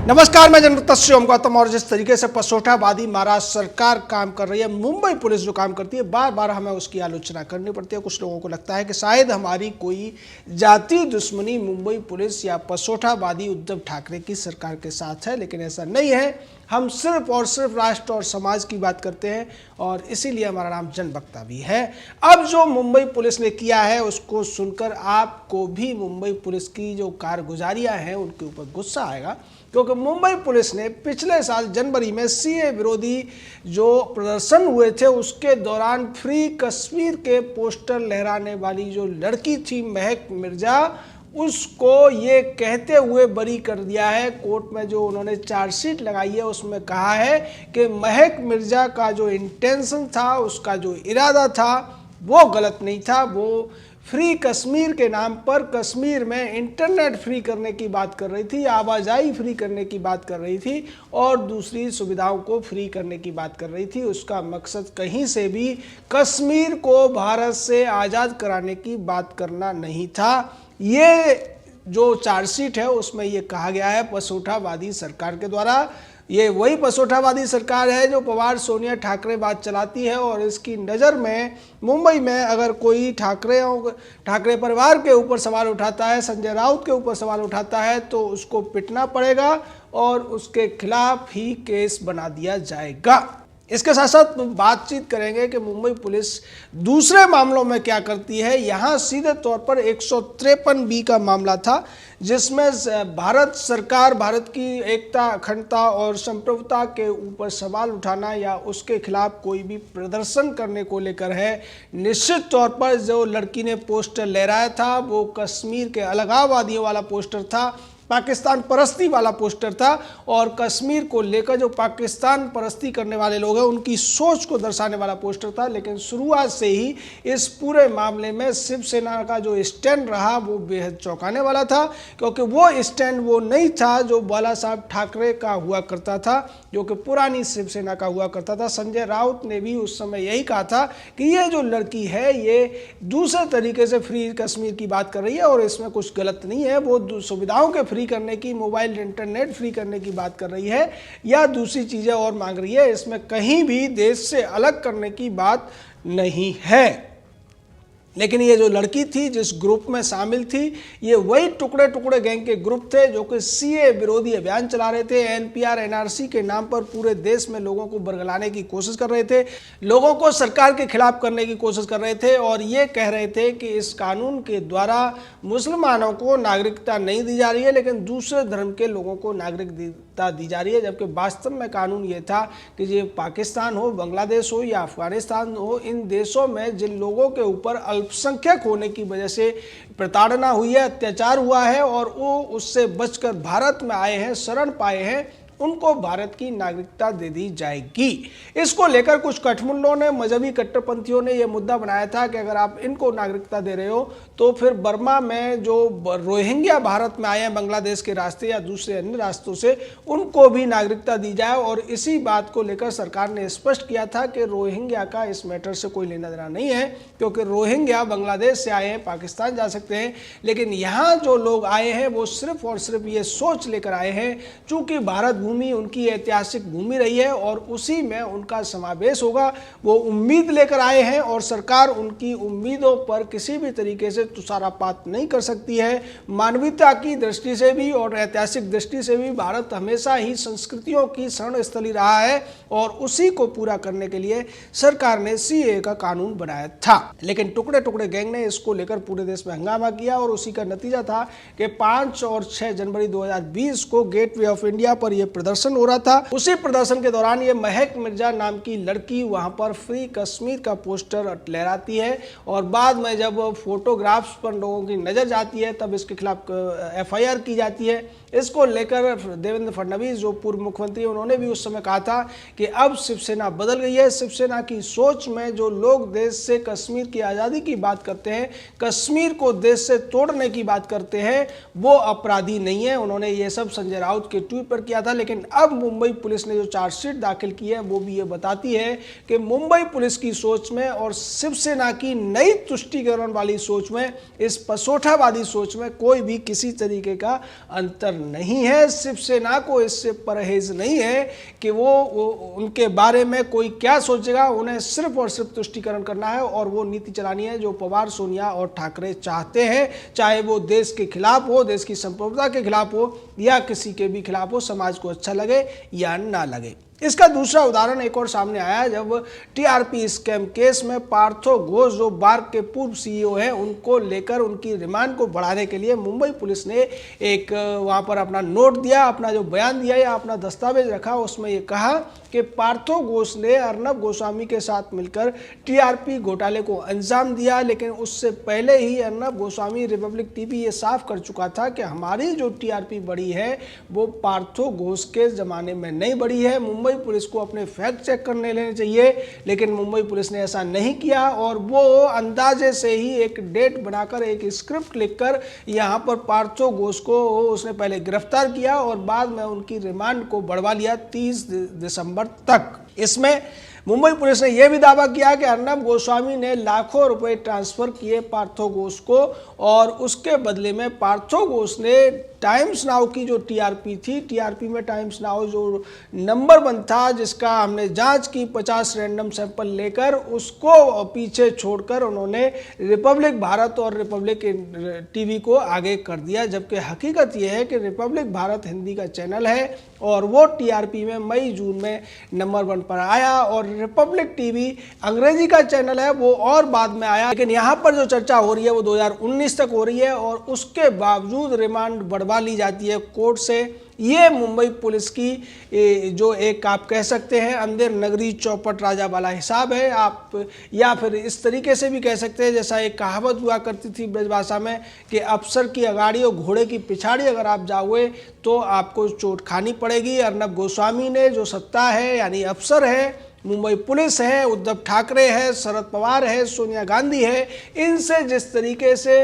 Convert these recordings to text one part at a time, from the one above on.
नमस्कार, मैं जनता गौतम। और जिस तरीके से पसोठावादी महाराष्ट्र सरकार काम कर रही है, मुंबई पुलिस जो काम करती है, बार बार हमें उसकी आलोचना करनी पड़ती है। कुछ लोगों को लगता है कि शायद हमारी कोई जातीय दुश्मनी मुंबई पुलिस या पसोठावादी उद्धव ठाकरे की सरकार के साथ है, लेकिन ऐसा नहीं है। हम सिर्फ और सिर्फ राष्ट्र और समाज की बात करते हैं और इसीलिए हमारा नाम जनवक्ता भी है। अब जो मुंबई पुलिस ने किया है उसको सुनकर आपको भी मुंबई पुलिस की जो कारगुजारियां हैं उनके ऊपर गुस्सा आएगा, क्योंकि मुंबई पुलिस ने पिछले साल जनवरी में सीए विरोधी जो प्रदर्शन हुए थे उसके दौरान फ्री कश्मीर के पोस्टर लहराने वाली जो लड़की थी महक मिर्जा, उसको ये कहते हुए बरी कर दिया है। कोर्ट में जो उन्होंने चार्जशीट लगाई है उसमें कहा है कि महक मिर्जा का जो इंटेंशन था, उसका जो इरादा था वो गलत नहीं था। वो फ्री कश्मीर के नाम पर कश्मीर में इंटरनेट फ्री करने की बात कर रही थी, आवाजाही फ्री करने की बात कर रही थी और दूसरी सुविधाओं को फ्री करने की बात कर रही थी। उसका मकसद कहीं से भी कश्मीर को भारत से आज़ाद कराने की बात करना नहीं था। ये जो चार्जशीट है उसमें ये कहा गया है पसोठावादी सरकार के द्वारा। ये वही पसोठावादी सरकार है जो पवार सोनिया ठाकरे बात चलाती है और इसकी नज़र में मुंबई में अगर कोई ठाकरे परिवार के ऊपर सवाल उठाता है, संजय राउत के ऊपर सवाल उठाता है, तो उसको पिटना पड़ेगा और उसके खिलाफ ही केस बना दिया जाएगा। इसके साथ साथ बातचीत करेंगे कि मुंबई पुलिस दूसरे मामलों में क्या करती है। यहाँ सीधे तौर पर 153B का मामला था, जिसमें भारत सरकार भारत की एकता, अखंडता और संप्रभुता के ऊपर सवाल उठाना या उसके खिलाफ कोई भी प्रदर्शन करने को लेकर है। निश्चित तौर पर जो लड़की ने पोस्टर लहराया था वो कश्मीर के अलगाववादियों वाला पोस्टर था, पाकिस्तान परस्ती वाला पोस्टर था और कश्मीर को लेकर जो पाकिस्तान परस्ती करने वाले लोग हैं उनकी सोच को दर्शाने वाला पोस्टर था। लेकिन शुरुआत से ही इस पूरे मामले में शिवसेना का जो स्टैंड रहा वो बेहद चौंकाने वाला था, क्योंकि वो स्टैंड वो नहीं था जो बाला साहब ठाकरे का हुआ करता था, जो कि पुरानी शिवसेना का हुआ करता था। संजय राउत ने भी उस समय यही कहा था कि ये जो लड़की है ये दूसरे तरीके से फ्री कश्मीर की बात कर रही है और इसमें कुछ गलत नहीं है। वो सुविधाओं के फ्री करने की, मोबाइल इंटरनेट फ्री करने की बात कर रही है या दूसरी चीजें और मांग रही है। इसमें कहीं भी देश से अलग करने की बात नहीं है। लेकिन ये जो लड़की थी जिस ग्रुप में शामिल थी, ये वही टुकड़े टुकड़े गैंग के ग्रुप थे जो कि सीए विरोधी अभियान चला रहे थे। एनपीआर एनआरसी के नाम पर पूरे देश में लोगों को बरगलाने की कोशिश कर रहे थे, लोगों को सरकार के खिलाफ करने की कोशिश कर रहे थे और ये कह रहे थे कि इस कानून के द्वारा मुसलमानों को नागरिकता नहीं दी जा रही है, लेकिन दूसरे धर्म के लोगों को नागरिकता दी जा रही है। जबकि वास्तव में कानून ये था कि ये पाकिस्तान हो, बांग्लादेश हो या अफगानिस्तान हो, इन देशों में जिन लोगों के ऊपर अल्पसंख्यक होने की वजह से प्रताड़ना हुई है, अत्याचार हुआ है और वो उससे बचकर भारत में आए हैं, शरण पाए हैं, उनको भारत की नागरिकता दे दी जाएगी। इसको लेकर कुछ कठमुल्लों ने, मजहबी कट्टरपंथियों ने यह मुद्दा बनाया था कि अगर आप इनको नागरिकता दे रहे हो तो फिर बर्मा में जो रोहिंग्या भारत में आए हैं बांग्लादेश के रास्ते या दूसरे अन्य रास्तों से, उनको भी नागरिकता दी जाए। और इसी बात को लेकर सरकार ने स्पष्ट किया था कि रोहिंग्या का इस मैटर से कोई लेना देना नहीं है, क्योंकि रोहिंग्या बांग्लादेश से आए हैं, पाकिस्तान जा सकते हैं, लेकिन यहाँ जो लोग आए हैं वो सिर्फ और सिर्फ ये सोच लेकर आए हैं चूंकि भारत भूमि उनकी ऐतिहासिक भूमि रही है और उसी में उनका समावेश होगा। वो उम्मीद लेकर आए हैं और सरकार उनकी उम्मीदों पर किसी भी तरीके से तुषारपात नहीं कर सकती है। मानवीयता की दृष्टि से भी और ऐतिहासिक दृष्टि से भी भारत हमेशा ही संस्कृतियों की शरण स्थली रहा है और उसी को पूरा करने के लिए सरकार ने सीए का कानून बनाया था। लेकिन टुकड़े टुकड़े गैंग ने इसको लेकर पूरे देश में हंगामा किया और उसी का नतीजा था कि 5 और 6 जनवरी 2020 को गेटवे ऑफ इंडिया पर यह प्रदर्शन हो रहा था। उसी प्रदर्शन के दौरान ये महक मिर्जा नाम की लड़की वहां पर फ्री कश्मीर का पोस्टर लहराती है और बाद में जब फोटोग्राफ्स पर लोगों की नजर जाती है तब इसके खिलाफ एफआईआर की जाती है। इसको लेकर देवेंद्र फडणवीस जो पूर्व मुख्यमंत्री, उन्होंने भी उस समय कहा था कि अब शिवसेना बदल गई है। शिवसेना की सोच में जो लोग देश से कश्मीर की आज़ादी की बात करते हैं, कश्मीर को देश से तोड़ने की बात करते हैं, वो अपराधी नहीं है। उन्होंने ये सब संजय राउत के ट्वीट पर किया था। लेकिन अब मुंबई पुलिस ने जो चार्जशीट दाखिल की है वो भी ये बताती है कि मुंबई पुलिस की सोच में और शिवसेना की नई तुष्टीकरण वाली सोच में, इस पसोठावादी सोच में कोई भी किसी तरीके का अंतर नहीं है। शिवसेना को इससे परहेज नहीं है कि वो उनके बारे में कोई क्या सोचेगा। उन्हें सिर्फ और सिर्फ तुष्टीकरण करना है और वो नीति चलानी है जो पवार, सोनिया और ठाकरे चाहते हैं, चाहे वो देश के खिलाफ हो, देश की संप्रभुता के खिलाफ हो या किसी के भी खिलाफ हो, समाज को अच्छा लगे या ना लगे। इसका दूसरा उदाहरण एक और सामने आया जब टीआरपी स्कैम केस में पार्थो घोष जो बार्क के पूर्व सीईओ हैं, उनको लेकर उनकी रिमांड को बढ़ाने के लिए मुंबई पुलिस ने एक वहां पर अपना नोट दिया, अपना जो बयान दिया या अपना दस्तावेज रखा। उसमें ये कहा कि पार्थो घोष ने अर्नब गोस्वामी के साथ मिलकर टीआरपी घोटाले को अंजाम दिया, लेकिन उससे पहले ही अर्नब गोस्वामी रिपब्लिक टीवी ये साफ कर चुका था कि हमारी जो टीआरपी बढ़ी है वो पार्थो घोष के ज़माने में नहीं बढ़ी है। मुंबई पुलिस को अपने फैक्ट चेक करने लेने चाहिए, लेकिन मुंबई पुलिस ने ऐसा नहीं किया और वो अंदाजे से ही एक डेट बनाकर, एक स्क्रिप्ट लिखकर यहाँ पर पार्थो घोष को उसने पहले गिरफ्तार किया और बाद में उनकी रिमांड को बढ़वा लिया 30 दिसंबर तक। इसमें मुंबई पुलिस ने यह भी दावा किया कि अर्नब गोस्वामी ने लाखों रुपए ट्रांसफर किए पार्थो घोष को और उसके बदले में पार्थो घोष ने टाइम्स नाउ की जो टीआरपी थी, टीआरपी में टाइम्स नाउ जो नंबर 1 था जिसका हमने जांच की 50 रैंडम सैंपल लेकर, उसको पीछे छोड़कर उन्होंने रिपब्लिक भारत और रिपब्लिक टीवी को आगे कर दिया। जबकि हकीकत यह है कि रिपब्लिक भारत हिंदी का चैनल है और वो टीआरपी में मई-जून में नंबर 1 पर आया और रिपब्लिक टीवी अंग्रेजी का चैनल है वो और बाद में आया। लेकिन यहाँ पर जो चर्चा हो रही है वो 2019 तक हो रही है और उसके बावजूद रिमांड बढ़वा ली जाती है कोर्ट से। ये मुंबई पुलिस की जो एक आप कह सकते हैं अंधेर नगरी चौपट राजा वाला हिसाब है आप, या फिर इस तरीके से भी कह सकते हैं जैसा एक कहावत हुआ करती थी ब्रजभाषा में कि अफसर की अगाड़ी और घोड़े की पिछाड़ी अगर आप जाओगे तो आपको चोट खानी पड़ेगी। अर्नब गोस्वामी ने जो सत्ता है यानी अफसर है, मुंबई पुलिस है, उद्धव ठाकरे है, शरद पवार है, सोनिया गांधी है, इनसे जिस तरीके से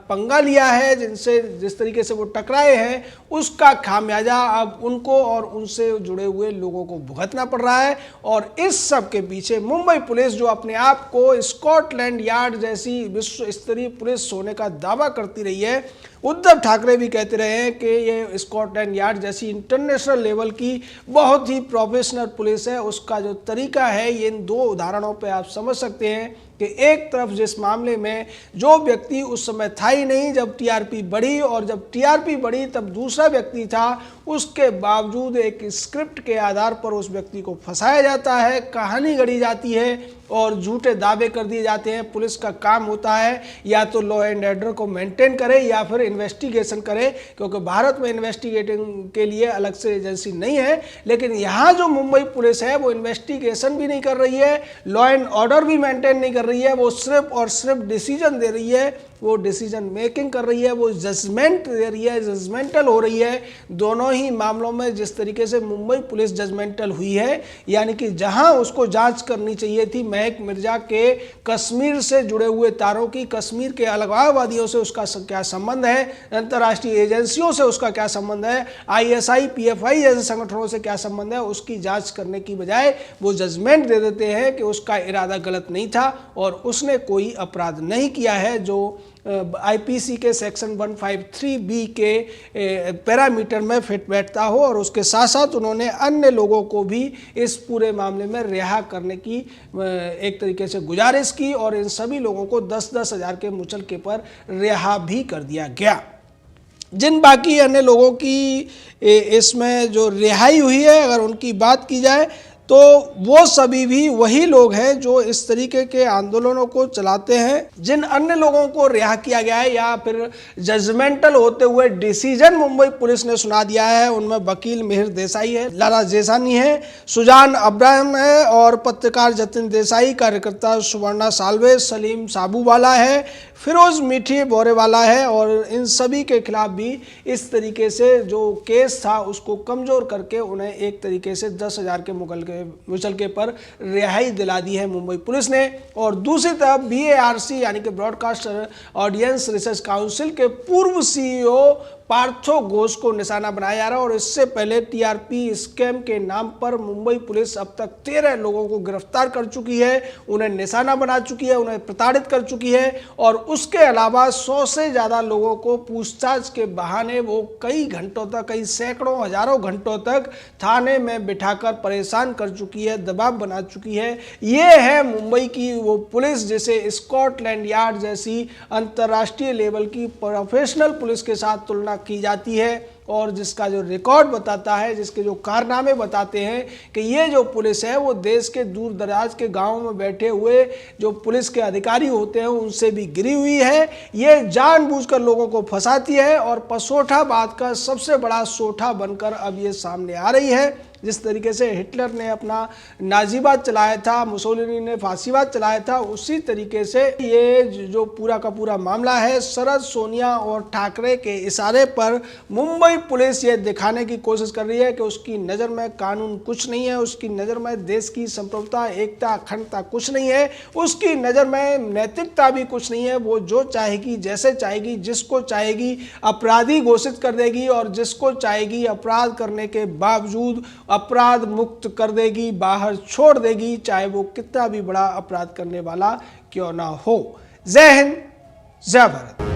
पंगा लिया है, जिनसे जिस तरीके से वो टकराए हैं, उसका खामियाजा अब उनको और उनसे जुड़े हुए लोगों को भुगतना पड़ रहा है। और इस सब के पीछे मुंबई पुलिस जो अपने आप को स्कॉटलैंड यार्ड जैसी विश्व स्तरीय पुलिस होने का दावा करती रही है, उद्धव ठाकरे भी कहते रहे हैं कि ये स्कॉटलैंड यार्ड जैसी इंटरनेशनल लेवल की बहुत ही प्रोफेशनल पुलिस है, उसका जो तरीका है ये इन 2 उदाहरणों पे आप समझ सकते हैं कि एक तरफ जिस मामले में जो व्यक्ति उस समय था ही नहीं जब टीआरपी बढ़ी और जब टीआरपी बढ़ी तब दूसरा व्यक्ति था, उसके बावजूद एक स्क्रिप्ट के आधार पर उस व्यक्ति को फंसाया जाता है, कहानी गढ़ी जाती है और झूठे दावे कर दिए जाते हैं। पुलिस का काम होता है या तो लॉ एंड ऑर्डर को मेंटेन करे या फिर इन्वेस्टिगेशन करे, क्योंकि भारत में इन्वेस्टिगेटिंग के लिए अलग से एजेंसी नहीं है। लेकिन यहाँ जो मुंबई पुलिस है वो इन्वेस्टिगेशन भी नहीं कर रही है, लॉ एंड ऑर्डर भी मेंटेन नहीं कर रही है, वो सिर्फ और सिर्फ डिसीजन दे रही है, वो डिसीजन मेकिंग कर रही है, वो जजमेंट दे रही है, जजमेंटल हो रही है। दोनों ही मामलों में जिस तरीके से मुंबई पुलिस जजमेंटल हुई है, यानी कि जहां उसको जांच करनी चाहिए थी महक मिर्जा के कश्मीर से जुड़े हुए तारों की, कश्मीर के अलगाववादियों से उसका क्या संबंध है, अंतर्राष्ट्रीय एजेंसियों से उसका क्या संबंध है, आईएसआई पीएफआई जैसे संगठनों से क्या संबंध है, उसकी जांच करने की बजाय वो जजमेंट दे देते हैं कि उसका इरादा गलत नहीं था और उसने कोई अपराध नहीं किया है जो आईपीसी के सेक्शन 153 के पैरामीटर में फिट बैठता हो। और उसके साथ साथ उन्होंने अन्य लोगों को भी इस पूरे मामले में रिहा करने की एक तरीके से गुजारिश की और इन सभी लोगों को 10-10 हज़ार के मुचलके पर रिहा भी कर दिया गया। जिन बाकी अन्य लोगों की इसमें जो रिहाई हुई है, अगर उनकी बात की जाए तो वो सभी भी वही लोग हैं जो इस तरीके के आंदोलनों को चलाते हैं। जिन अन्य लोगों को रिहा किया गया है या फिर जजमेंटल होते हुए डिसीजन मुंबई पुलिस ने सुना दिया है, उनमें वकील मिहिर देसाई है, लाला जेसानी है, सुजान अब्राहम है और पत्रकार जतिन देसाई, कार्यकर्ता सुवर्णा सालवे, सलीम साबूवाला है, फिरोज मीठी बोरेवाला है। और इन सभी के खिलाफ भी इस तरीके से जो केस था उसको कमज़ोर करके उन्हें एक तरीके से 10,000 के मुचलके पर रिहाई दिला दी है मुंबई पुलिस ने। और दूसरी तरफ BARC यानी कि ब्रॉडकास्ट ऑडियंस रिसर्च काउंसिल के पूर्व CEO पार्थो घोष को निशाना बनाया जा रहा है। और इससे पहले टीआरपी स्कैम के नाम पर मुंबई पुलिस अब तक 13 लोगों को गिरफ्तार कर चुकी है, उन्हें निशाना बना चुकी है, उन्हें प्रताड़ित कर चुकी है और उसके अलावा 100 से ज़्यादा लोगों को पूछताछ के बहाने वो कई घंटों तक, कई सैकड़ों हजारों घंटों तक थाने में बिठाकर परेशान कर चुकी है, दबाव बना चुकी है। ये है मुंबई की वो पुलिस जिसे स्कॉटलैंड यार्ड जैसी अंतर्राष्ट्रीय लेवल की प्रोफेशनल पुलिस के साथ तुलना की जाती है और जिसका जो रिकॉर्ड बताता है, जिसके जो कारनामे बताते हैं कि ये जो पुलिस है वो देश के दूर दराज के गांवों में बैठे हुए जो पुलिस के अधिकारी होते हैं उनसे भी गिरी हुई है। ये जानबूझकर लोगों को फंसाती है और पसोठाबाद का सबसे बड़ा सोठा बनकर अब ये सामने आ रही है। जिस तरीके से हिटलर ने अपना नाजीवाद चलाया था, मुसोलिनी ने फांसीवाद चलाया था, उसी तरीके से ये जो पूरा का पूरा मामला है शरद, सोनिया और ठाकरे के इशारे पर मुंबई पुलिस ये दिखाने की कोशिश कर रही है कि उसकी नज़र में कानून कुछ नहीं है, उसकी नज़र में देश की संप्रभुता, एकता, अखंडता कुछ नहीं है, उसकी नज़र में नैतिकता भी कुछ नहीं है। वो जो चाहेगी, जैसे चाहेगी, जिसको चाहेगी अपराधी घोषित कर देगी और जिसको चाहेगी अपराध करने के बावजूद अपराध मुक्त कर देगी, बाहर छोड़ देगी, चाहे वो कितना भी बड़ा अपराध करने वाला क्यों ना हो। जय हिंद, जय भारत।